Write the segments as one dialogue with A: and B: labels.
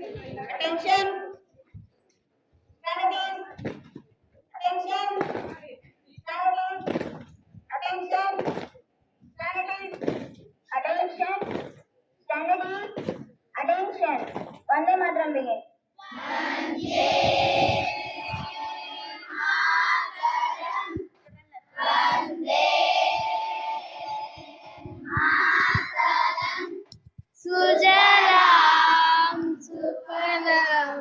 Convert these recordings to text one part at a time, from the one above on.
A: Attention. Attention. Attention. Attention. Attention. Attention. Vande Mataram begin.
B: सुजलां सुफलां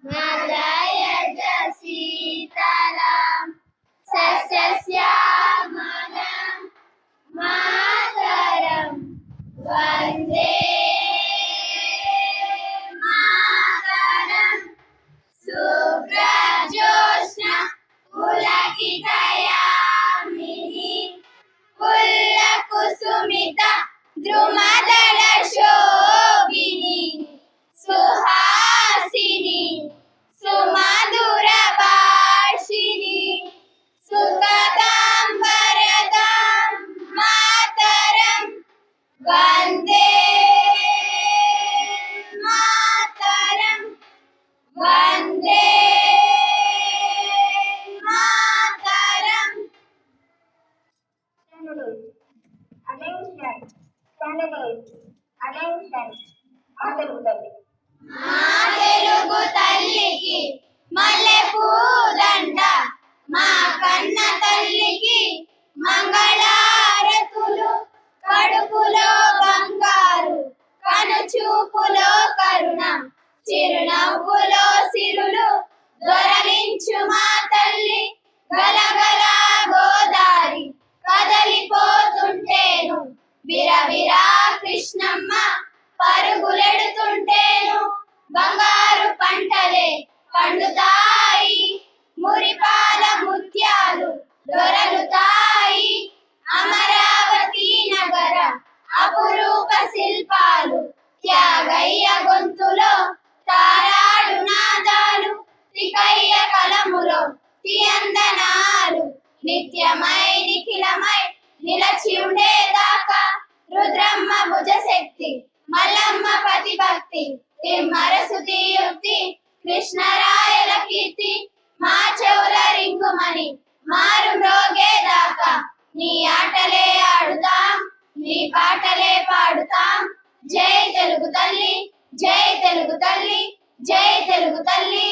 B: मलयज सीतलां सस्यश्यामलां मातरं वन्दे मातरं शुभ्रज्योत्स्ना पुलकितयामिनी पुल्लकुसुमिता द्रुमदल शोभिनी सुहासिनी सुमधुर भाषिणी सुखदां वरदां मातरं वन्दे मातरं वन्दे मातरं.
A: Attention. Candidates. Attention. ఆదరుందండి.
B: మా తెలుగు తల్లికి మల్లె పూదండ, మా కన్న తల్లికి మంగళారతులు, కడుపులో బంగారు కనుచూపులో కరుణ, చిరునవ్వులో సిరులు దొరలించు మా తల్లి గలగల గోదారి కదలిపోతుంటేను విరవిరా కృష్ణమ్మ పరుగులెడుతుంటేను బంగారు పంటలే పండుతాయి, మురిపాల ముత్యాలు దొరలుతాయి, అమరావతి నగర అపురూప శిల్పాలు త్యాగయ్య గొంతులో తారాడు నాదాలు, త్రికయ్య కలములో తియందనాలు నిత్యమై నిఖిలమై నిలచి ఉండేదాకా రుద్రమ్మ భుజశక్తి మల్లమ్మ పతిభక్తి తిమ్మర సుతి యుక్తి కృష్ణరాయల కీర్తి మా చెవుల రింగుమని మారు మ్రోగేదాకా నీ ఆటలే ఆడుతాం, నీ పాటలే పాడుతాం. జై తెలుగు తల్లి, జై తెలుగు తల్లి, జై తెలుగు తల్లి.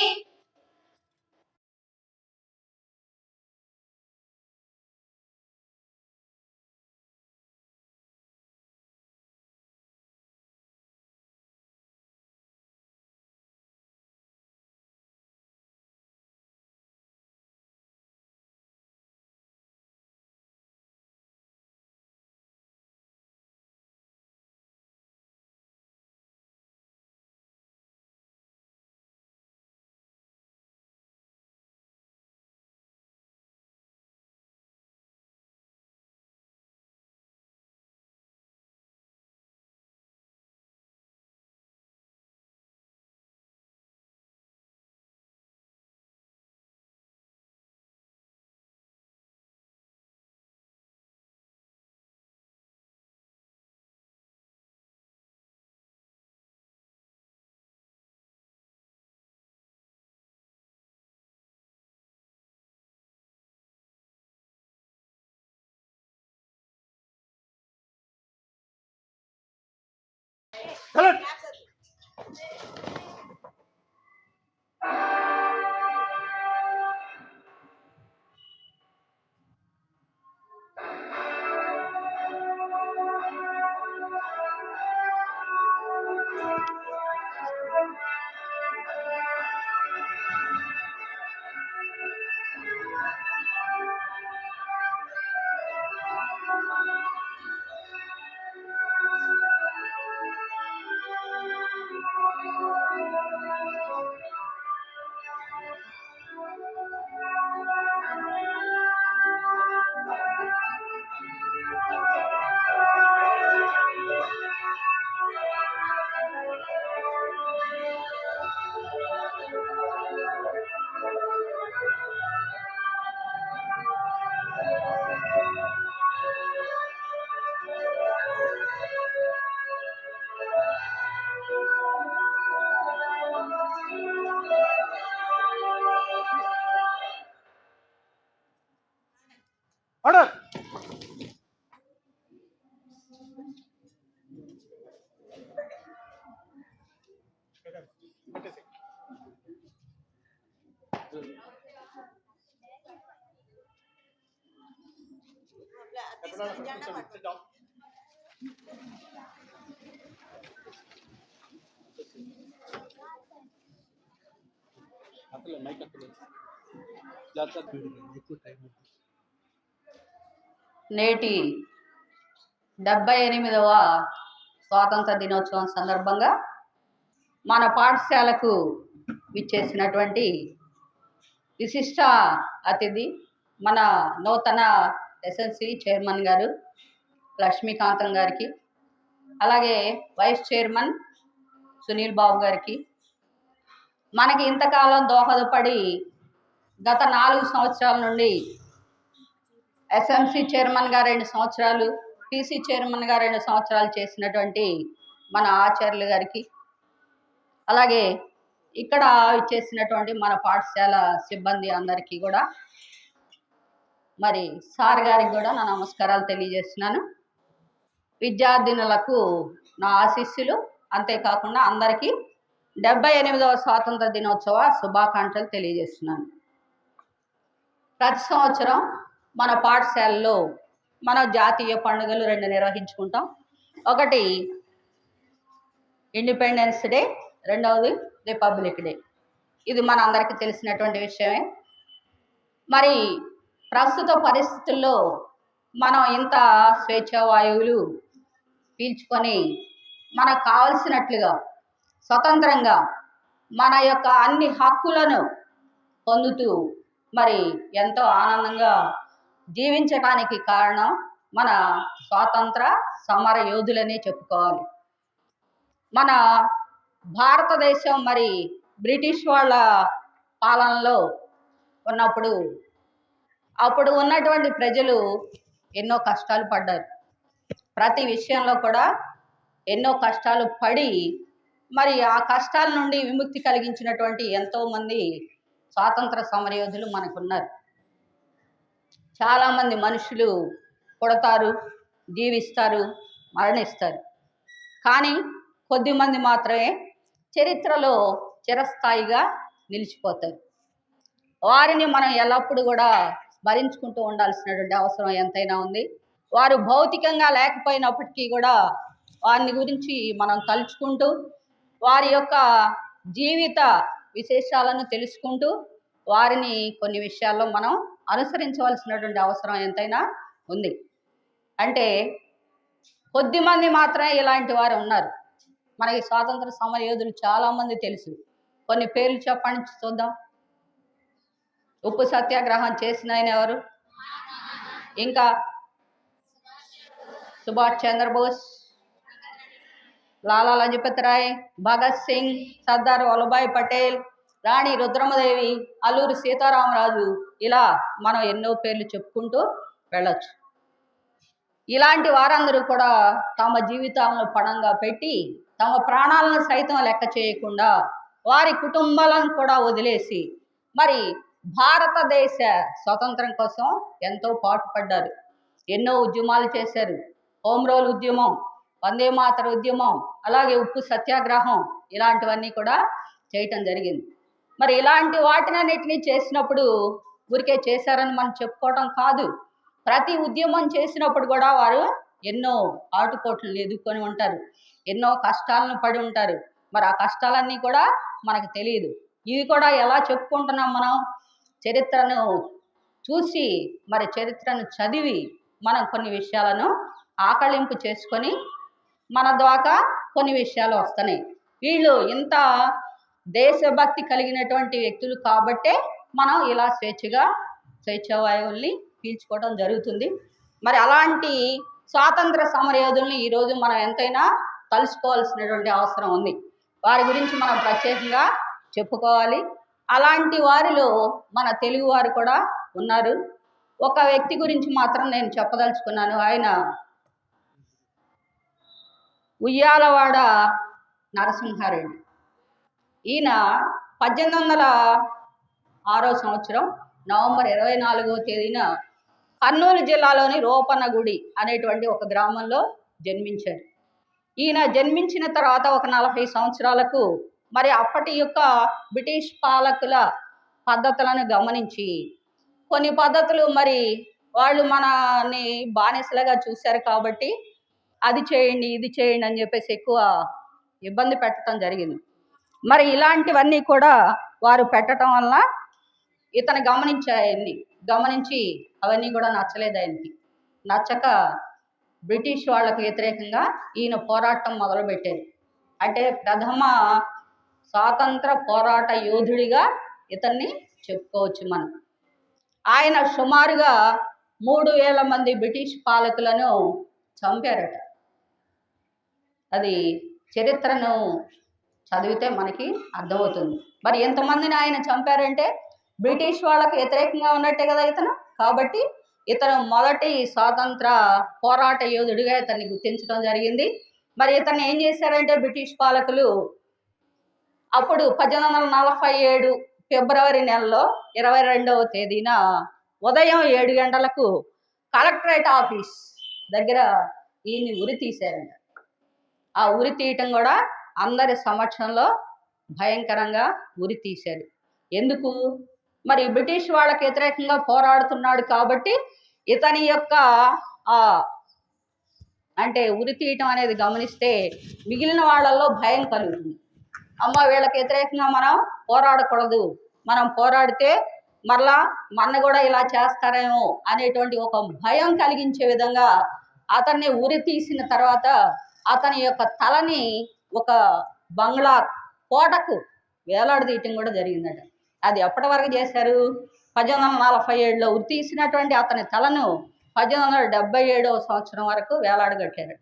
C: నేటి 78వ స్వాతంత్ర దినోత్సవం సందర్భంగా మన పాఠశాలకు విచ్చేసినటువంటి విశిష్ట అతిథి మన నూతన ఎస్ఎన్సి చైర్మన్ గారు లక్ష్మీకాంతం గారికి, అలాగే వైస్ చైర్మన్ సునీల్ బాబు గారికి, మనకి ఇంతకాలం దోహదపడి గత 4 సంవత్సరాల నుండి ఎస్ఎంసి చైర్మన్గా 2 సంవత్సరాలు, పీసీ చైర్మన్గా 2 సంవత్సరాలు చేసినటువంటి మన ఆచార్యులు గారికి, అలాగే ఇక్కడ చేసినటువంటి మన పాఠశాల సిబ్బంది అందరికీ కూడా, మరి సార్ గారికి కూడా నా నమస్కారాలు తెలియజేస్తున్నాను. విద్యార్థినులకు నా ఆశీస్సులు, అంతేకాకుండా అందరికీ 78వ స్వాతంత్ర దినోత్సవ శుభాకాంక్షలు తెలియజేస్తున్నాను. ప్రతి సంవత్సరం మన పాఠశాలలో మన జాతీయ పండుగలు 2 నిర్వహించుకుంటాం. ఒకటి ఇండిపెండెన్స్ డే, రెండవది రిపబ్లిక్ డే. ఇది మన అందరికీ తెలిసినటువంటి విషయమే. మరి ప్రస్తుత పరిస్థితుల్లో మనం ఇంత స్వేచ్ఛావాయువులు పీల్చుకొని మనకు కావలసినట్లుగా స్వతంత్రంగా మన యొక్క అన్ని హక్కులను పొందుతూ మరి ఎంతో ఆనందంగా జీవించడానికి కారణం మన స్వాతంత్ర సమర యోధులనే చెప్పుకోవాలి. మన భారతదేశం మరి బ్రిటిష్ వాళ్ళ పాలనలో ఉన్నప్పుడు అప్పుడు ఉన్నటువంటి ప్రజలు ఎన్నో కష్టాలు పడ్డారు. ప్రతి విషయంలో కూడా ఎన్నో కష్టాలు పడి మరి ఆ కష్టాల నుండి విముక్తి కలిగించినటువంటి ఎంతోమంది స్వాతంత్ర సమరయోధులు మనకున్నారు. చాలామంది మనుషులు పుడతారు, జీవిస్తారు, మరణిస్తారు. కానీ కొద్దిమంది మాత్రమే చరిత్రలో చిరస్థాయిగా నిలిచిపోతారు. వారిని మనం ఎల్లప్పుడూ కూడా స్మరించుకుంటూ ఉండాల్సినటువంటి అవసరం ఎంతైనా ఉంది. వారు భౌతికంగా లేకపోయినప్పటికీ కూడా వారిని గురించి మనం తలుచుకుంటూ వారి యొక్క జీవిత విశేషాలను తెలుసుకుంటూ వారిని కొన్ని విషయాల్లో మనం అనుసరించవలసినటువంటి అవసరం ఎంతైనా ఉంది. అంటే కొద్దిమంది మాత్రమే ఇలాంటి వారు ఉన్నారు. మనకి స్వాతంత్ర సమరయోధులు చాలామంది తెలుసు. కొన్ని పేర్లు చెప్పండి చూద్దాం. ఉప్పు సత్యాగ్రహం చేసిన ఆయన ఎవరు? ఇంకా సుభాష్ చంద్రబోస్, లాలా లజపత్ రాయ్, భగత్ సింగ్, సర్దార్ వల్లభాయ్ పటేల్, రాణి రుద్రమదేవి, అల్లూరి సీతారామరాజు, ఇలా మనం ఎన్నో పేర్లు చెప్పుకుంటూ వెళ్ళొచ్చు. ఇలాంటి వారందరూ కూడా తమ జీవితాలను పణంగా పెట్టి తమ ప్రాణాలను సైతం లెక్క చేయకుండా వారి కుటుంబాలను కూడా వదిలేసి మరి భారతదేశ స్వతంత్రం కోసం ఎంతో పాటుపడ్డారు. ఎన్నో ఉద్యమాలు చేశారు. హోమ్ రూల్ ఉద్యమం, వందే మాతర ఉద్యమం, అలాగే ఉప్పు సత్యాగ్రహం, ఇలాంటివన్నీ కూడా చేయటం జరిగింది. మరి ఇలాంటి వాటినన్నిటినీ చేసినప్పుడు ఊరికే చేశారని మనం చెప్పుకోవటం కాదు. ప్రతి ఉద్యమం చేసినప్పుడు కూడా వారు ఎన్నో ఆటుపోట్లను ఎదుర్కొని ఉంటారు, ఎన్నో కష్టాలను పడి ఉంటారు. మరి ఆ కష్టాలన్నీ కూడా మనకు తెలియదు. ఇవి కూడా ఎలా చెప్పుకుంటున్నాం మనం? చరిత్రను చూసి మరి చరిత్రను చదివి మనం కొన్ని విషయాలను ఆకళింపు చేసుకొని మన ద్వారా కొన్ని విషయాలు వస్తున్నాయి. వీళ్ళు ఇంత దేశభక్తి కలిగినటువంటి వ్యక్తులు కాబట్టే మనం ఇలా స్వేచ్ఛావాయువుల్ని పీల్చుకోవడం జరుగుతుంది. మరి అలాంటి స్వాతంత్ర సమరయోధుల్ని ఈరోజు మనం ఎంతైనా తలుసుకోవాల్సినటువంటి అవసరం ఉంది. వారి గురించి మనం ప్రత్యేకంగా చెప్పుకోవాలి. అలాంటి వారిలో మన తెలుగు వారు కూడా ఉన్నారు. ఒక వ్యక్తి గురించి మాత్రం నేను చెప్పదలుచుకున్నాను. ఆయన ఉయ్యాలవాడ నరసింహారెడ్డి. ఈయన 1806 సంవత్సరం నవంబర్ 24వ తేదీన కర్నూలు జిల్లాలోని రోపన్నగుడి అనేటువంటి ఒక గ్రామంలో జన్మించాడు. ఈయన జన్మించిన తర్వాత ఒక 40 సంవత్సరాలకు మరి అప్పటి యొక్క బ్రిటిష్ పాలకుల పద్ధతులను గమనించి కొన్ని పద్ధతులు మరి వాళ్ళు మనని బానిసలుగా చూశారు కాబట్టి అది చేయండి ఇది చేయండి అని చెప్పేసి ఎక్కువ ఇబ్బంది పెట్టడం జరిగింది. మరి ఇలాంటివన్నీ కూడా వారు పెట్టడం వలన ఇతను గమనించి అవన్నీ కూడా నచ్చలేదు ఆయనకి. నచ్చక బ్రిటిష్ వాళ్ళకు వ్యతిరేకంగా ఈయన పోరాటం మొదలుపెట్టారు. అంటే ప్రథమ స్వాతంత్ర పోరాట యోధుడిగా ఇతన్ని చెప్పుకోవచ్చు మనం. ఆయన సుమారుగా 3000 మంది బ్రిటిష్ పాలకులను చంపారట. అది చరిత్రను చదివితే మనకి అర్థమవుతుంది. మరి ఎంతమందిని ఆయన చంపారంటే బ్రిటిష్ వాళ్ళకు వ్యతిరేకంగా ఉన్నట్టే కదా ఇతను. కాబట్టి ఇతను మొదటి స్వాతంత్ర పోరాట యోధుడిగా ఇతన్ని గుర్తించడం జరిగింది. మరి ఇతన్ని ఏం చేశారంటే బ్రిటిష్ పాలకులు అప్పుడు 1847 ఫిబ్రవరి నెలలో 22వ తేదీన ఉదయం 7 గంటలకు కలెక్టరేట్ ఆఫీస్ దగ్గర ఈయన్ని ఉరి తీశారంట. ఆ ఉరి తీయటం కూడా అందరి సమక్షంలో భయంకరంగా ఉరి తీశారు. ఎందుకు? మరి బ్రిటిష్ వాళ్ళకి వ్యతిరేకంగా పోరాడుతున్నాడు కాబట్టి ఇతని యొక్క అంటే ఉరి తీయటం అనేది గమనిస్తే మిగిలిన వాళ్ళల్లో భయం కలుగుతుంది. అమ్మ వీళ్ళకి వ్యతిరేకంగా మనం పోరాడకూడదు, మనం పోరాడితే మరలా మన కూడా ఇలా చేస్తారేమో అనేటువంటి ఒక భయం కలిగించే విధంగా అతన్ని ఉరి తీసిన తర్వాత అతని యొక్క తలని ఒక బంగ్లా కోటకు వేలాడదీయటం కూడా జరిగిందట. అది ఎప్పటి వరకు చేశారు? 1847లో ఉరి తీసినటువంటి అతని తలను 1877వ సంవత్సరం వరకు వేలాడగట్టారు.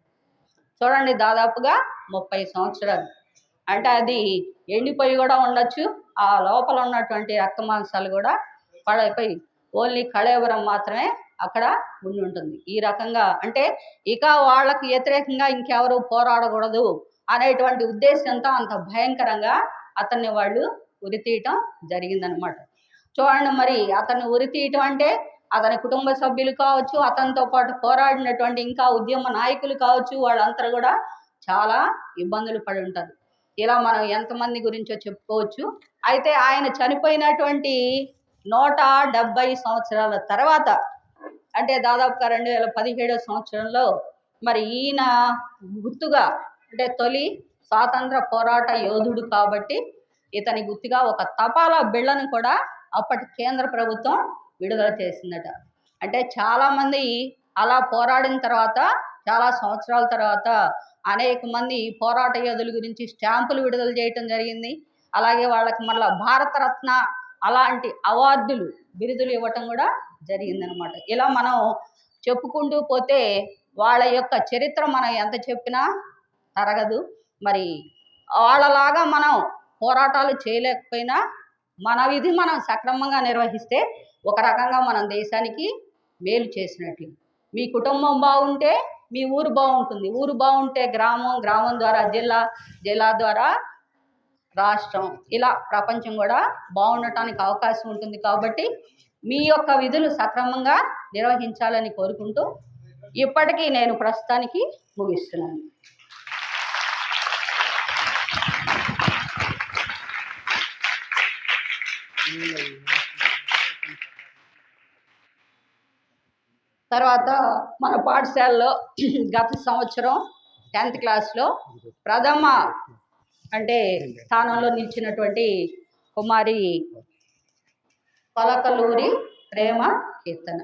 C: చూడండి, దాదాపుగా 30 సంవత్సరాలు. అంటే అది ఎండిపోయి కూడా ఉండొచ్చు, ఆ లోపల ఉన్నటువంటి రక్త మాంసాలు కూడా పడైపోయి ఓన్లీ కళేబరం మాత్రమే అక్కడ ఉండి ఉంటుంది. ఈ రకంగా అంటే ఇక వాళ్ళకి వ్యతిరేకంగా ఇంకెవరు పోరాడకూడదు అనేటువంటి ఉద్దేశంతో అంత భయంకరంగా అతన్ని వాళ్ళు ఉరి తీయటం జరిగిందనమాట. చూడండి, మరి అతన్ని ఉరి తీయటం అంటే అతని కుటుంబ సభ్యులు కావచ్చు, అతనితో పాటు పోరాడినటువంటి ఇంకా ఉద్యమ నాయకులు కావచ్చు, వాళ్ళంతా కూడా చాలా ఇబ్బందులు పడి ఉంటారు. ఇలా మనం ఎంతమంది గురించో చెప్పుకోవచ్చు. అయితే ఆయన చనిపోయినటువంటి 170 సంవత్సరాల తర్వాత అంటే దాదాపుగా 2017వ సంవత్సరంలో మరి ఈయన గుర్తుగా అంటే తొలి స్వాతంత్ర పోరాట యోధుడు కాబట్టి ఇతని గుర్తుగా ఒక తపాలా బిళ్ళను కూడా అప్పటి కేంద్ర ప్రభుత్వం విడుదల చేసిందట. అంటే చాలామంది అలా పోరాడిన తర్వాత చాలా సంవత్సరాల తర్వాత అనేక మంది పోరాట యోధుల గురించి స్టాంపులు విడుదల చేయటం జరిగింది. అలాగే వాళ్ళకి మళ్ళీ భారతరత్న అలాంటి అవార్డులు బిరుదులు ఇవ్వటం కూడా జరిగిందనమాట. ఇలా మనం చెప్పుకుంటూ పోతే వాళ్ళ యొక్క చరిత్ర మనం ఎంత చెప్పినా తరగదు. మరి వాళ్ళలాగా మనం పోరాటాలు చేయలేకపోయినా మన విధి మనం సక్రమంగా నిర్వహిస్తే ఒక రకంగా మనం దేశానికి మేలు చేసినట్లు. మీ కుటుంబం బాగుంటే మీ ఊరు బాగుంటుంది, ఊరు బాగుంటే గ్రామం, గ్రామం ద్వారా జిల్లా, జిల్లా ద్వారా రాష్ట్రం, ఇలా ప్రపంచం కూడా బాగుండటానికి అవకాశం ఉంటుంది. కాబట్టి మీ యొక్క విధులు సక్రమంగా నిర్వహించాలని కోరుకుంటూ ఇప్పటికీ నేను ప్రస్తుతానికి ముగిస్తున్నాను. తర్వాత మన పాఠశాలలో గత సంవత్సరం 10th క్లాస్లో ప్రథమ అంటే స్థానంలో నిలిచినటువంటి కుమారి పలకలూరి ప్రేమ కీర్తన,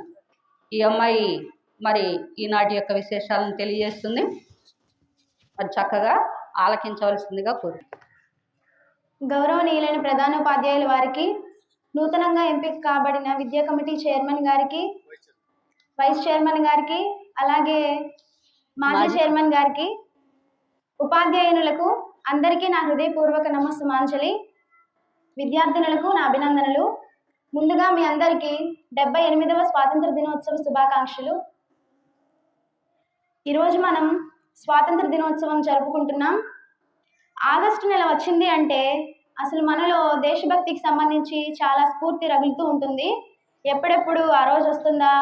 C: ఈ అమ్మాయి మరి ఈనాటి యొక్క విశేషాలను తెలియజేస్తుంది. మరి చక్కగా ఆలకించవలసిందిగా కోరు.
B: గౌరవనీయులైన ప్రధానోపాధ్యాయుల వారికి, నూతనంగా ఎంపిక కాబడిన విద్యా కమిటీ చైర్మన్ గారికి, వైస్ చైర్మన్ గారికి, అలాగే మాజీ చైర్మన్ గారికి, ఉపాధ్యాయునులకు అందరికీ నా హృదయపూర్వక నమస్సుమాంజలి. విద్యార్థినులకు నా అభినందనలు. ముందుగా మీ అందరికీ 78వ స్వాతంత్ర దినోత్సవ శుభాకాంక్షలు. ఈరోజు మనం స్వాతంత్ర దినోత్సవం జరుపుకుంటున్నాం. ఆగస్టు నెల వచ్చింది అంటే అసలు మనలో దేశభక్తికి సంబంధించి చాలా స్ఫూర్తి రగులుతూ ఉంటుంది. ఎప్పుడెప్పుడు ఆ రోజు వస్తుందా,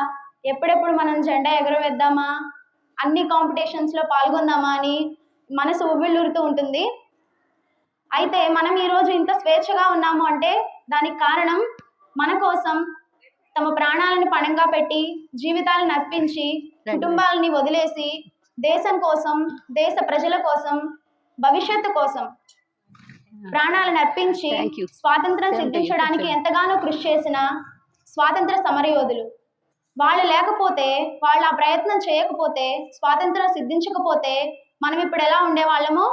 B: ఎప్పుడెప్పుడు మనం జెండా ఎగరవేద్దామా, అన్ని కాంపిటీషన్స్లో పాల్గొందామా అని మనసు ఉవ్విళ్ళూరుతూ ఉంటుంది. అయితే మనం ఈరోజు ఇంత స్వేచ్ఛగా ఉన్నాము అంటే దానికి కారణం మన కోసం తమ ప్రాణాలను పణంగా పెట్టి జీవితాలను అర్పించి కుటుంబాలని వదిలేసి దేశం కోసం, దేశ ప్రజల కోసం, భవిష్యత్తు కోసం ప్రాణాలను అర్పించి
C: Thank you.
B: స్వాతంత్రం
C: Same to you,
B: సిద్ధించడానికి
C: teacher.
B: ఎంతగానో కృషి చేసిన స్వాతంత్ర సమరయోధులు. వాళ్ళు లేకపోతే, వాళ్ళు ఆ ప్రయత్నం చేయకపోతే, స్వాతంత్రం సిద్ధించకపోతే మనం ఇప్పుడు ఎలా ఉండేవాళ్ళమో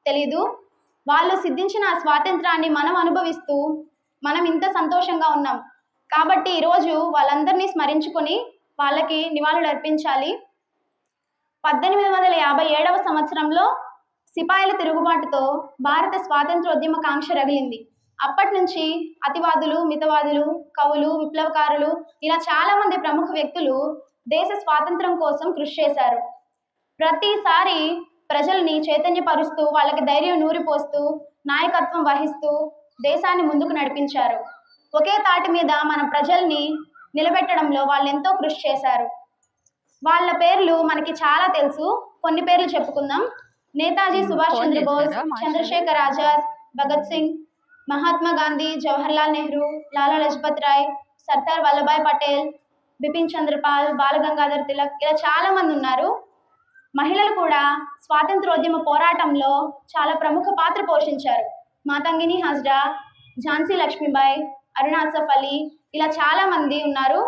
B: తెలీదు. వాళ్ళు సిద్ధించిన ఆ స్వాతంత్రాన్ని మనం అనుభవిస్తూ మనం ఇంత సంతోషంగా ఉన్నాం. కాబట్టి ఈరోజు వాళ్ళందరినీ స్మరించుకొని వాళ్ళకి నివాళులు అర్పించాలి. 1857 సంవత్సరంలో సిపాయిల తిరుగుబాటుతో భారత స్వాతంత్రోద్యమ కాంక్ష రగిలింది. అప్పటి నుంచి అతివాదులు, మితవాదులు, కవులు, విప్లవకారులు ఇలా చాలా మంది ప్రముఖ వ్యక్తులు దేశ స్వాతంత్రం కోసం కృషి చేశారు. ప్రతిసారి ప్రజల్ని చైతన్యపరుస్తూ వాళ్ళకి ధైర్యం నూరిపోస్తూ నాయకత్వం వహిస్తూ దేశాన్ని ముందుకు నడిపించారు. ఒకే తాటి మీద మన ప్రజల్ని నిలబెట్టడంలో వాళ్ళు ఎంతో కృషి చేశారు. వాళ్ళ పేర్లు మనకి చాలా తెలుసు. కొన్ని పేర్లు చెప్పుకుందాం. నేతాజీ సుభాష్ చంద్రబోస్, చంద్రశేఖర్ ఆజాద్, భగత్ సింగ్, మహాత్మా గాంధీ, జవహర్లాల్ నెహ్రూ, లాలా లజపత్ రాయ్, సర్దార్ వల్లభాయ్ పటేల్, బిపిన్ చంద్రపాల్, బాలగంగాధర్ తిలక్ ఇలా చాలా మంది ఉన్నారు. మహిళలు కూడా స్వాతంత్రోద్యమ పోరాటంలో చాలా ప్రముఖ పాత్ర పోషించారు. మాతంగిని హాజ్రా, ఝాన్సీ లక్ష్మీబాయి, అరుణ అసఫ్ అలీ ఇలా చాలా మంది ఉన్నారు.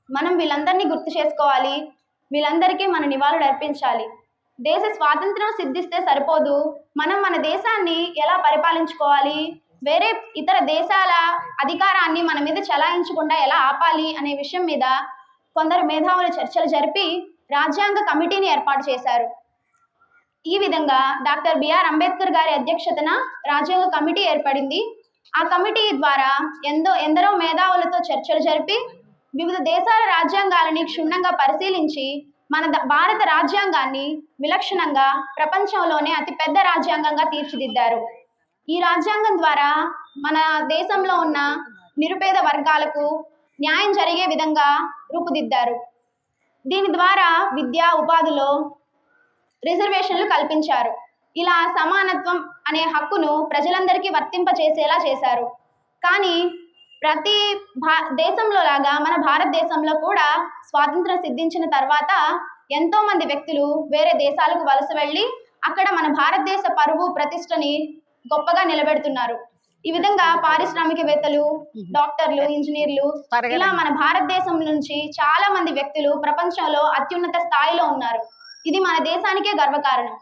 B: మనం వీళ్ళందరినీ గుర్తు చేసుకోవాలి. వీళ్ళందరికీ మన నివాళులు అర్పించాలి. దేశ స్వాతంత్రం సిద్ధిస్తే సరిపోదు, మనం మన దేశాన్ని ఎలా పరిపాలించుకోవాలి, వేరే ఇతర దేశాల అధికారాన్ని మన మీద చలాయించకుండా ఎలా ఆపాలి అనే విషయం మీద కొందరు మేధావుల చర్చలు జరిపి రాజ్యాంగ కమిటీని ఏర్పాటు చేశారు. ఈ విధంగా డాక్టర్ బిఆర్ అంబేద్కర్ గారి అధ్యక్షతన రాజ్యాంగ కమిటీ ఏర్పడింది. ఆ కమిటీ ద్వారా ఎందరో మేధావులతో చర్చలు జరిపి వివిధ దేశాల రాజ్యాంగాలని క్షుణ్ణంగా పరిశీలించి మన భారత రాజ్యాంగాన్ని విలక్షణంగా ప్రపంచంలోనే అతిపెద్ద రాజ్యాంగంగా తీర్చిదిద్దారు. ఈ రాజ్యాంగం ద్వారా మన దేశంలో ఉన్న నిరుపేద వర్గాలకు న్యాయం జరిగే విధంగా రూపుదిద్దారు. దీని ద్వారా విద్యా ఉపాధిలో రిజర్వేషన్లు కల్పించారు. ఇలా సమానత్వం అనే హక్కును ప్రజలందరికీ వర్తింపచేసేలా చేశారు. కానీ ప్రతి దేశంలో లాగా మన భారతదేశంలో కూడా స్వాతంత్రం సిద్ధించిన తర్వాత ఎంతో మంది వ్యక్తులు వేరే దేశాలకు వలస వెళ్ళి అక్కడ మన భారతదేశ పరువు ప్రతిష్టని గొప్పగా నిలబెడుతున్నారు. ఈ విధంగా పారిశ్రామికవేత్తలు, డాక్టర్లు, ఇంజనీర్లు ఇలా మన భారతదేశం నుంచి చాలా మంది వ్యక్తులు ప్రపంచంలో అత్యున్నత స్థాయిలో ఉన్నారు. ఇది మన దేశానికే గర్వకారణం.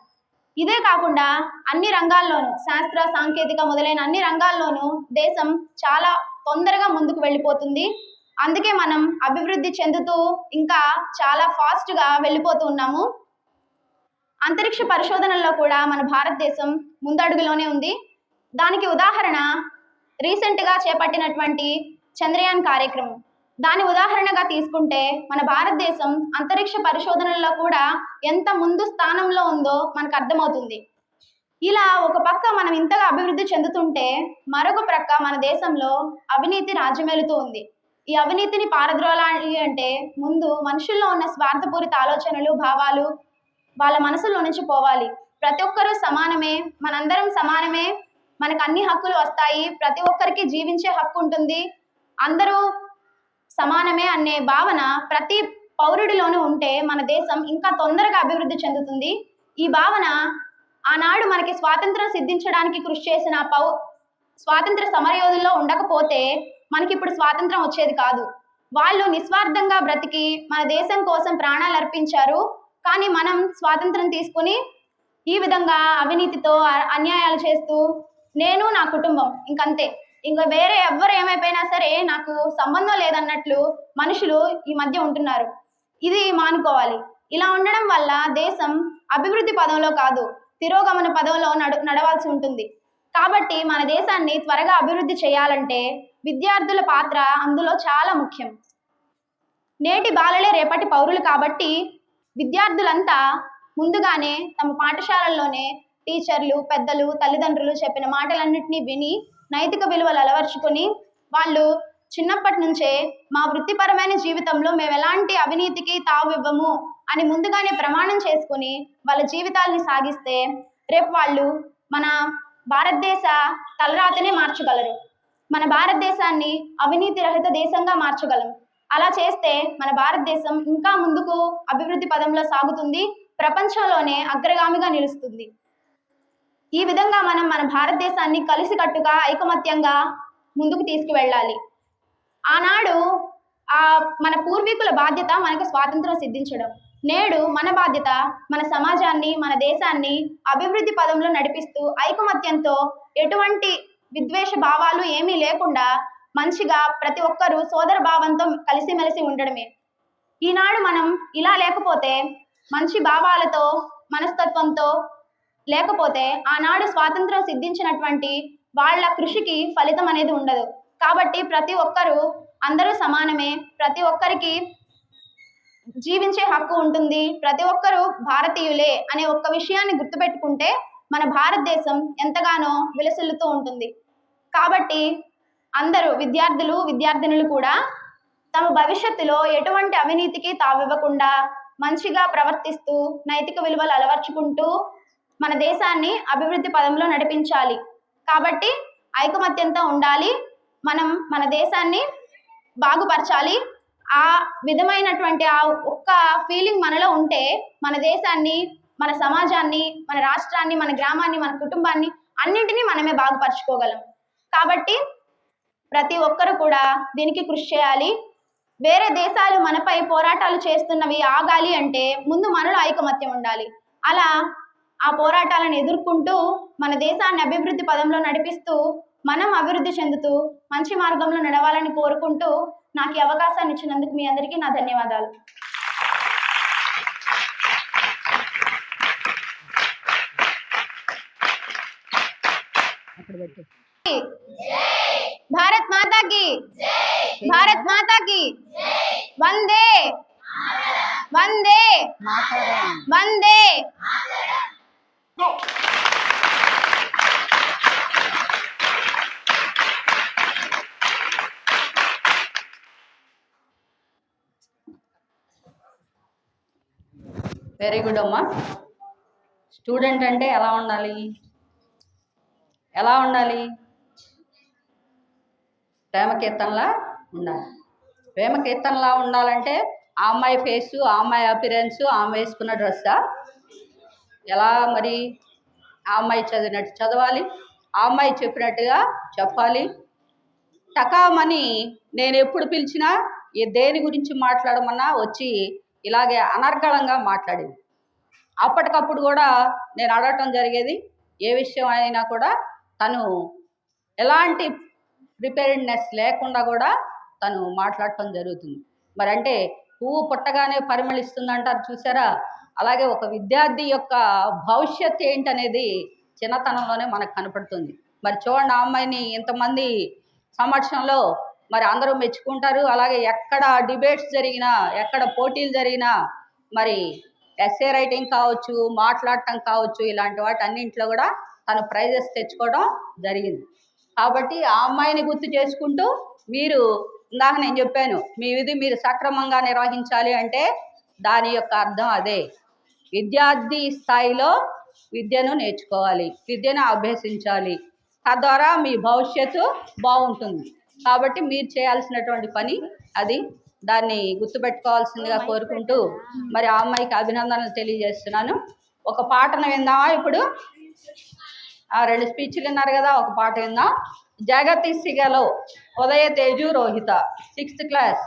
B: ఇదే కాకుండా అన్ని రంగాల్లోనూ, శాస్త్ర, సాంకేతిక మొదలైన అన్ని రంగాల్లోనూ దేశం చాలా తొందరగా ముందుకు వెళ్ళిపోతుంది. అందుకే మనం అభివృద్ధి చెందుతూ ఇంకా చాలా ఫాస్ట్గా వెళ్ళిపోతూ ఉన్నాము. అంతరిక్ష పరిశోధనల్లో కూడా మన భారతదేశం ముందడుగులోనే ఉంది. దానికి ఉదాహరణ రీసెంట్గా చేపట్టినటువంటి చంద్రయాన్ కార్యక్రమం. దాని ఉదాహరణగా తీసుకుంటే మన భారతదేశం అంతరిక్ష పరిశోధనల్లో కూడా ఎంత ముందు స్థానంలో ఉందో మనకు అర్థమవుతుంది. ఇలా ఒక పక్క మనం ఇంతగా అభివృద్ధి చెందుతుంటే మరొక ప్రక్క మన దేశంలో అవినీతి రాజ్యమేలుతూ ఉంది. ఈ అవినీతిని పారద్రోలాలి అంటే ముందు మనుషుల్లో ఉన్న స్వార్థపూరిత ఆలోచనలు, భావాలు వాళ్ళ మనసులో నుంచి పోవాలి. ప్రతి ఒక్కరూ సమానమే, మనందరం సమానమే, మనకు అన్ని హక్కులు వస్తాయి, ప్రతి ఒక్కరికి జీవించే హక్కు ఉంటుంది, అందరూ సమానమే అనే భావన ప్రతి పౌరుడిలోనూ ఉంటే మన దేశం ఇంకా తొందరగా అభివృద్ధి చెందుతుంది. ఈ భావన ఆనాడు మనకి స్వాతంత్రం సిద్ధించడానికి కృషి చేసిన స్వాతంత్ర సమరయోధుల్లో ఉండకపోతే మనకి ఇప్పుడు స్వాతంత్రం వచ్చేది కాదు. వాళ్ళు నిస్వార్థంగా బ్రతికి మన దేశం కోసం ప్రాణాలు అర్పించారు. కానీ మనం స్వాతంత్రం తీసుకుని ఈ విధంగా అవినీతితో అన్యాయాలు చేస్తూ నేను నా కుటుంబం ఇంకంతే, ఇంకా వేరే ఎవ్వరు ఏమైపోయినా సరే నాకు సంబంధం లేదన్నట్లు మనుషులు ఈ మధ్య ఉంటున్నారు. ఇది మానుకోవాలి. ఇలా ఉండడం వల్ల దేశం అభివృద్ధి పదంలో కాదు, తిరోగమన పదంలో నడవాల్సి ఉంటుంది. కాబట్టి మన దేశాన్ని త్వరగా అభివృద్ధి చేయాలంటే విద్యార్థుల పాత్ర అందులో చాలా ముఖ్యం. నేటి బాలలే రేపటి పౌరులు కాబట్టి విద్యార్థులంతా ముందుగానే తమ పాఠశాలల్లోనే టీచర్లు, పెద్దలు, తల్లిదండ్రులు చెప్పిన మాటలన్నింటినీ విని నైతిక విలువలు అలవర్చుకొని వాళ్ళు చిన్నప్పటి నుంచే మా వృత్తిపరమైన జీవితంలో మేము ఎలాంటి అవినీతికి తావివ్వము అని ముందుగానే ప్రమాణం చేసుకుని వాళ్ళ జీవితాల్ని సాగిస్తే రేపు వాళ్ళు మన భారతదేశ తలరాతనే మార్చగలరు. మన భారతదేశాన్ని అవినీతి రహిత దేశంగా మార్చగలం. అలా చేస్తే మన భారతదేశం ఇంకా ముందుకు అభివృద్ధి పదంలో సాగుతుంది, ప్రపంచంలోనే అగ్రగామిగా నిలుస్తుంది. ఈ విధంగా మనం మన భారతదేశాన్ని కలిసికట్టుగా ఐకమత్యంగా ముందుకు తీసుకువెళ్ళాలి. ఆనాడు మన పూర్వీకుల బాధ్యత మనకు స్వాతంత్రం సిద్ధించడం. నేడు మన బాధ్యత మన సమాజాన్ని, మన దేశాన్ని అభివృద్ధి పదంలో నడిపిస్తూ ఐకమత్యంతో ఎటువంటి విద్వేష భావాలు ఏమీ లేకుండా మంచిగా ప్రతి ఒక్కరూ సోదర భావంతో కలిసిమెలిసి ఉండడమే. ఈనాడు మనం ఇలా లేకపోతే, మంచి భావాలతో మనస్తత్వంతో లేకపోతే ఆనాడు స్వాతంత్రం సిద్ధించినటువంటి వాళ్ళ కృషికి ఫలితం అనేది ఉండదు. కాబట్టి ప్రతి ఒక్కరూ అందరూ సమానమే, ప్రతి ఒక్కరికి జీవించే హక్కు ఉంటుంది, ప్రతి ఒక్కరూ భారతీయులే అనే ఒక్క విషయాన్ని గుర్తుపెట్టుకుంటే మన భారతదేశం ఎంతగానో విలసిల్లుతూ ఉంటుంది. కాబట్టి అందరూ విద్యార్థులు, విద్యార్థినులు కూడా తమ భవిష్యత్తులో ఎటువంటి అవినీతికి తావివ్వకుండా మంచిగా ప్రవర్తిస్తూ నైతిక విలువలు అలవర్చుకుంటూ మన దేశాన్ని అభివృద్ధి పదంలో నడిపించాలి. కాబట్టి ఐకమత్యంతో ఉండాలి, మనం మన దేశాన్ని బాగుపరచాలి. ఆ విధమైనటువంటి ఆ ఒక్క ఫీలింగ్ మనలో ఉంటే మన దేశాన్ని, మన సమాజాన్ని, మన రాష్ట్రాన్ని, మన గ్రామాన్ని, మన కుటుంబాన్ని అన్నింటినీ మనమే బాగుపరచుకోగలం. కాబట్టి ప్రతి ఒక్కరు కూడా దీనికి కృషి చేయాలి. వేరే దేశాలు మనపై పోరాటాలు చేస్తున్నవి ఆగాలి అంటే ముందు మనలో ఐకమత్యం ఉండాలి. అలా ఆ పోరాటాలను ఎదుర్కొంటూ మన దేశాన్ని అభివృద్ధి పదంలో నడిపిస్తూ మనం అభివృద్ధి చెందుతూ మంచి మార్గంలో నడవాలని కోరుకుంటూ నాకు ఈ అవకాశాన్ని ఇచ్చినందుకు మీ అందరికీ నా ధన్యవాదాలు. భారత్ మాతా కి, భారత్ మాతా కి, వందే వందే వందే.
C: వెరీ గుడ్ అమ్మా. స్టూడెంట్ అంటే ఎలా ఉండాలి? ఎలా ఉండాలి? ప్రేమకీర్తనలా ఉండాలి. ప్రేమకీర్తనలా ఉండాలంటే ఆ అమ్మాయి ఫేసు, ఆ అమ్మాయి అపిరెన్సు, ఆమె వేసుకున్న డ్రెస్సా ఎలా మరి? ఆ అమ్మాయి చదివినట్టు చదవాలి, ఆ అమ్మాయి చెప్పినట్టుగా చెప్పాలి. టకామని నేను ఎప్పుడు పిలిచినా దేని గురించి మాట్లాడమన్నా వచ్చి ఇలాగే అనర్గళంగా మాట్లాడేది. అప్పటికప్పుడు కూడా నేను అడగటం జరిగేది, ఏ విషయం అయినా కూడా తను ఎలాంటి ప్రిపేర్డ్నెస్ లేకుండా కూడా తను మాట్లాడటం జరుగుతుంది. మరి అంటే పువ్వు పుట్టగానే పరిమళిస్తుంది అంటారు చూసారా, అలాగే ఒక విద్యార్థి యొక్క భవిష్యత్ ఏంటనేది చిన్నతనంలోనే మనకు కనపడుతుంది. మరి చూడండి, ఆ అమ్మాయిని ఇంతమంది సమక్షంలో మరి అందరూ మెచ్చుకుంటారు. అలాగే ఎక్కడ డిబేట్స్ జరిగినా, ఎక్కడ పోటీలు జరిగినా, మరి ఎస్ఏ రైటింగ్ కావచ్చు, మాట్లాడటం కావచ్చు, ఇలాంటి వాటి అన్నింటిలో కూడా తను ప్రైజెస్ తెచ్చుకోవడం జరిగింది. కాబట్టి ఆ అమ్మాయిని గుర్తు చేసుకుంటూ మీరు, ఇందాక నేను చెప్పాను, మీ విధి మీరు సక్రమంగా నిర్వహించాలి అంటే దాని యొక్క అర్థం అదే. విద్యార్థి స్థాయిలో విద్యను నేర్చుకోవాలి, విద్యను అభ్యసించాలి, తద్వారా మీ భవిష్యత్తు బాగుంటుంది. కాబట్టి మీరు చేయాల్సినటువంటి పని అది. దాన్ని గుర్తుపెట్టుకోవాల్సిందిగా కోరుకుంటూ మరి ఆ అమ్మాయికి అభినందనలు తెలియజేస్తున్నాను. ఒక పాటను విందామా ఇప్పుడు? ఆ 2 స్పీచ్లు విన్నారు కదా, ఒక పాట విందాం. జగతి సిగలో ఉదయ తేజు రోహిత 6th క్లాస్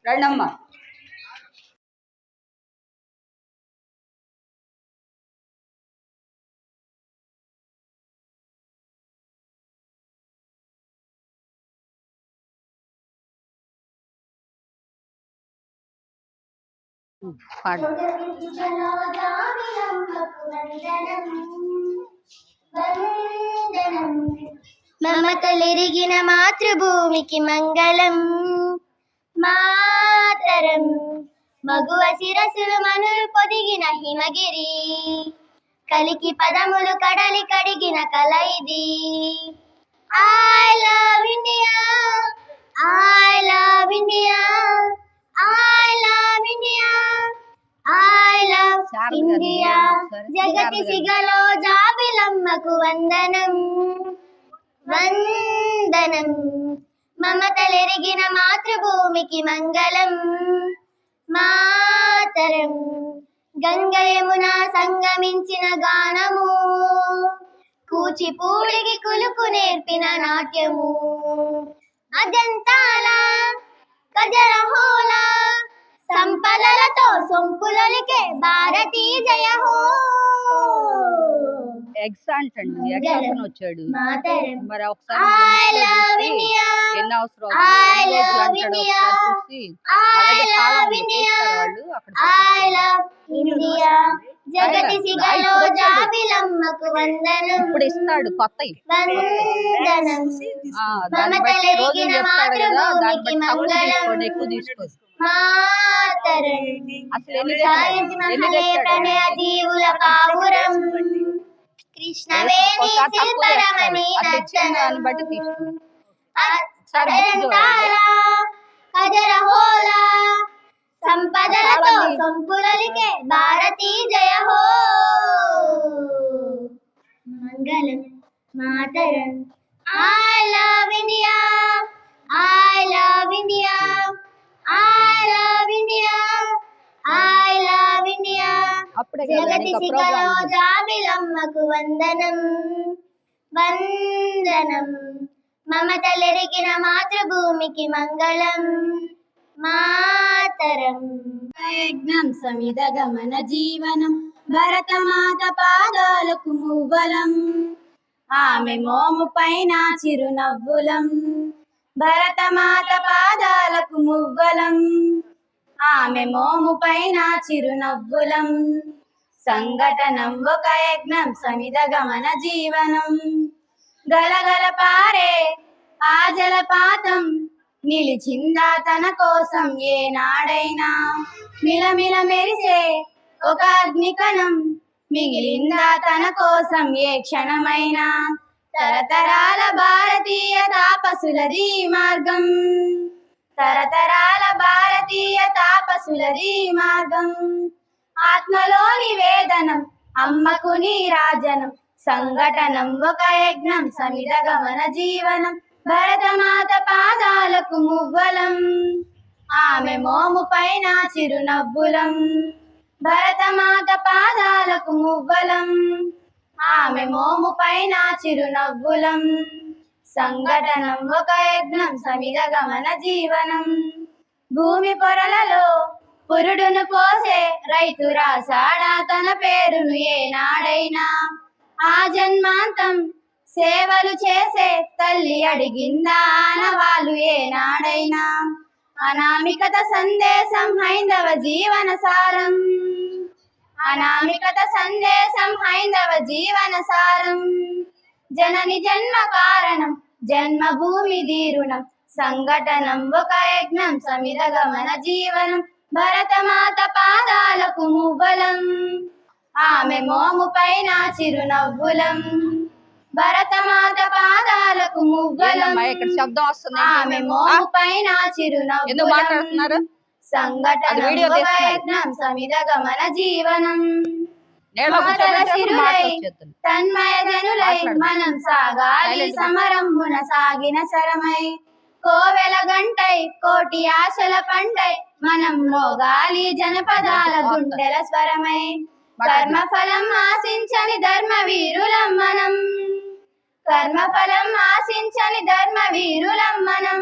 C: రండమ్మ. పాడు.
D: మమతలెరిగిన మాతృభూమికి మంగళం. మాతరం మగువ శిరసులు మనులు పొదిగిన హిమగిరి, కలికి పదములు కడలి కడిగిన కల ఇది. I love India, I love India, I love India, I love
C: Sharada గారు
D: ఇండియా
C: ఒకసారి.
D: జగతి సిగలో జాబిలమ్మకు వందనం వందనం మమతలెరిగిన మాతృభూమికి మంగళం మాతరం గంగ యమున సంగమించిన గానము కూచిపూడికి కులుకు నేర్పిన నాట్యము అజంతాల కజరహోల సంపదలతో సొంపులలికే భారతీ జయ హో
C: ఎగ్జాంట్ అండి ఎగ్జామ్ వచ్చాడు
D: మాతరం
C: మరి ఒకసారి
D: I
C: మనం
D: love
C: చూసి
D: India.
C: ఎన్ని అవసరం
D: I
C: ఎన్ని రోజులు
D: love
C: అంటాడో
D: India.
C: ఒకసారి చూసి
D: I
C: అలాగే చాలా
D: love
C: ఉంది
D: India.
C: చూస్తారు వాళ్ళు అక్కడ
D: I love India. జగతి సిగలో జాబిలమ్మకు వందనం
C: ఇప్పుడు ఇస్తాడు కొత్తవి
D: వందనం
C: దాన్ని బట్టి రోజు
D: మమతలెరిగిన
C: చెప్తాడు కదా దాన్ని
D: మాతృభూమికి
C: బట్టి తక్కువ తీసుకోండి
D: మంగళం
C: ఎక్కువ తీసుకోండి
D: మాతరం
C: అసలు ఎన్ని
D: సాయంత్రం
C: తెచ్చాడు? ఎన్ని
D: మహలే
C: తెచ్చాడు?
D: ప్రణయ జీవుల పావురం కృష్ణవేణి
C: ఒక్కోసారి తక్కువ
D: శిల్పరమణి
C: చేస్తారు. అట్లా ఇచ్చిన దాన్ని బట్టి తీసుకోండి సరే,
D: అజంతాల కజరహోల సంపదలతో సొంపులలికే భారతీ జయ హో మంగళం మాతరం I love India I love India I love India I love India
C: అప్పుడే కదా
D: జగతి
C: ఇంకా
D: సిగలో
C: ప్రోగ్రామ్
D: జాబిలమ్మకు వందనం వందనం మమతలెరిగిన మాతృభూమికి మంగళం మాతరం
B: యజ్ఞం సమిద గమన జీవనం భరతమాత పాదాలకు మువ్వలం ఆమె మోము పైన చిరునవ్వులం భరతమాత పాదాలకు మువ్వలం ఆమె మోము పైన చిరునవ్వులం సంఘటనం ఒక యజ్ఞం సమిద గమన జీవనం గలగల పారే ఆ జలపాతం నిలిచిందా తన కోసం ఏనాడైనా మిలమిల మెరిసే ఒక అగ్నికణం మిగిలిందా తన కోసం ఏ క్షణమైనా తరతరాల భారతీయ తాపసులది మార్గం తరతరాల భారతీయ తాపసులది మార్గం ఆత్మలోని వేదనం అమ్మకు నీరాజనం సంఘటనం ఒక యజ్ఞం సమిద గమన జీవనం భరతమాత పాదాలకు మువ్వలం ఆమె మోము పైన చిరునవ్వులం భరతమాత పాదాలకు మువ్వలం ఆమె మోము పైన చిరునవ్వులం సంఘటనం ఒక యజ్ఞం సమిద గమన జీవనం భూమి పొరలలో పురుడును పోసే రైతు రాసాడా తన పేరును ఏనాడైనా ఆ జన్మాంతం సేవలు చేసే తల్లి అడిగిందా ఆనవాళ్ళు ఏనాడైనా అనామికత సందేశం హైందవ జీవన సారం అనామికత సందేశం హైందవ జీవన సారం జనని జన్మ కారణం జన్మభూమి దీరుణం సంఘటనం ఒక యజ్ఞం సమిద గమన జీవనం భరతమాత పాదాలకు మువ్వలం ఆమె మోము పైన చిరునవ్వులం భరతమాత పాదాలకు మువ్వలం
C: ఏందమ్మా ఇక్కడ శబ్దం వస్తుంది
B: ఆమె మోము పైన
C: ఎందుకు
B: చిరునవ్వులం
C: మాట్లాడుతున్నారు
B: సంఘటనం
C: అది వీడియో
B: ఒక
C: తీస్తున్నారు.
B: యజ్ఞం సమిద గమన జీవనం
C: నేల
B: మాటల సిరులై
C: వచ్చేస్తుంది
B: తన్మయ జనులై
C: మాట్లాడు.
B: మనం సాగాలి
C: Silent గా.
B: సమరంబున సాగిన శరమై కోవెల గంటై కోటి ఆశల పంటై మనం మోగాలి జనపదాల గుండెల స్వరమై కర్మఫలం ఆశించని ధర్మ వీరులం మనం కర్మఫలం ఆశించని ధర్మ వీరులం మనం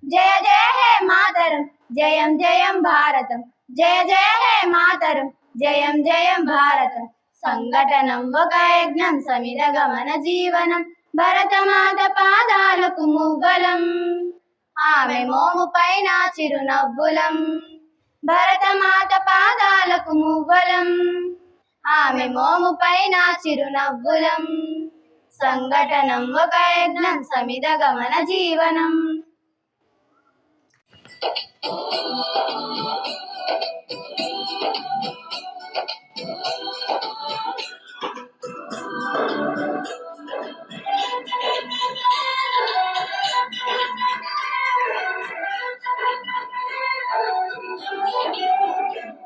B: జయ జయ హే మాతరం జయం జయం భారతం జయ జయ హే మాతరం జయం జయం భారతం సంఘటనం ఒక యజ్ఞం సమిద గమన జీవనం భరతమాత పాదాలకు మువ్వలం ఆమె మోము పైన చిరునవ్వులం భరతమాత పాదాలకు మువ్వలం ఆమె మోము పైన చిరునవ్వులం సంఘటనం ఒక యజ్ఞం సమిద గమన జీవనం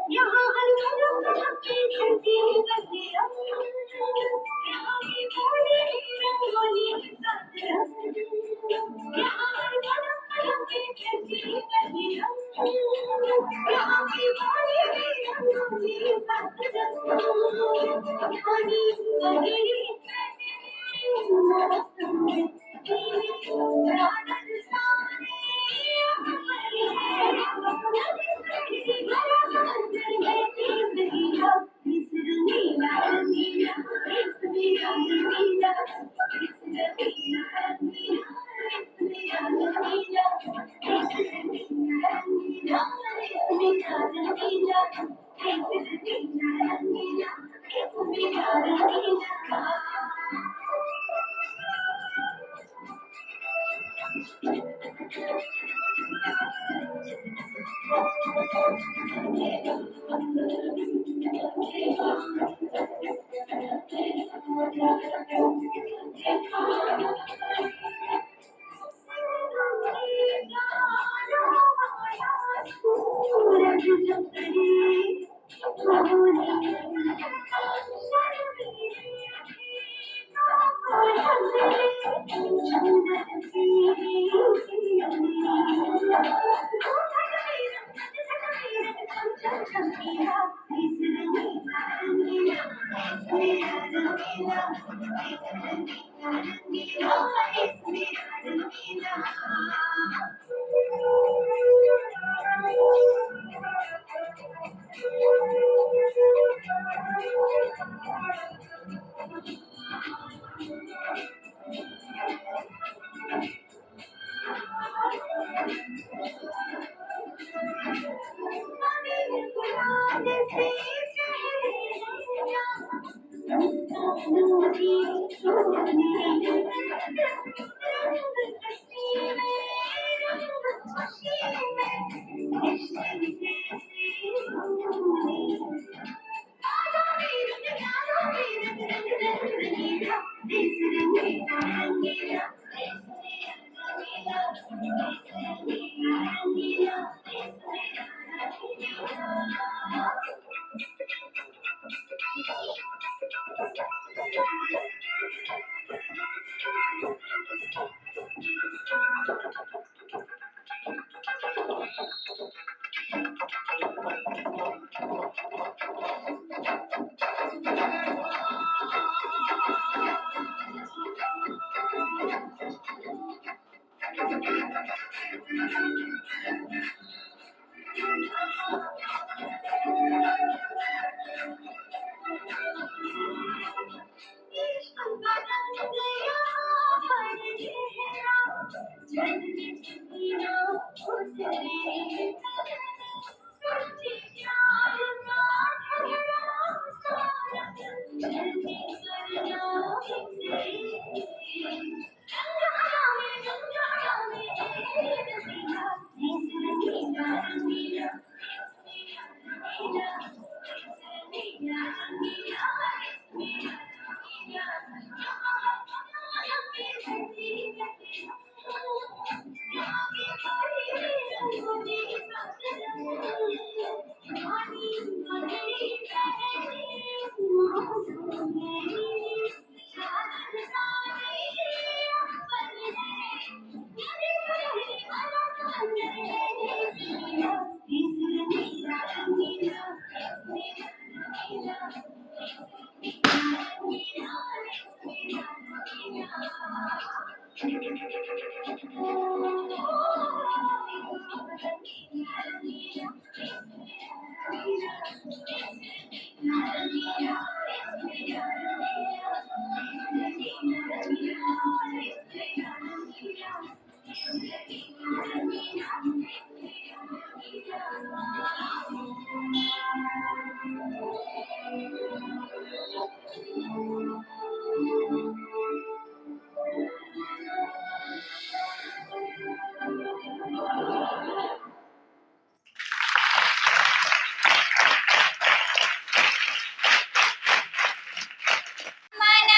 A: यहाँ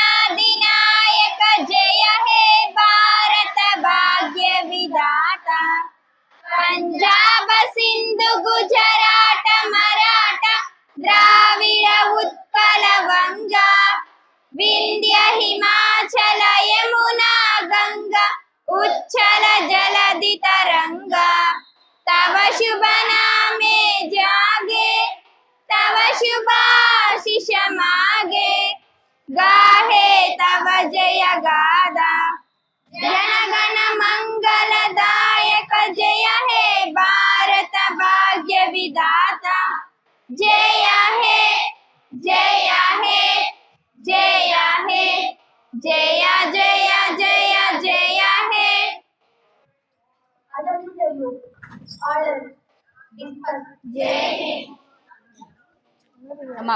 D: మనాధినాయక జయ హే భారత భాగ్య విధాత పంజాబ సింధు గుజరాట మరాఠ ద్రావిడ ఉత్కల వంగ వింధ్య హిమాచల యమునా గంగా ఉచ్చల జలధి తరంగా तव शुभ नामे जागे तव शुभाशिष मागे జయ హే జయ హే జయ జయ జయ జయ హే
A: Other salute. Order. Disperse.
D: జయ హే
C: అమ్మా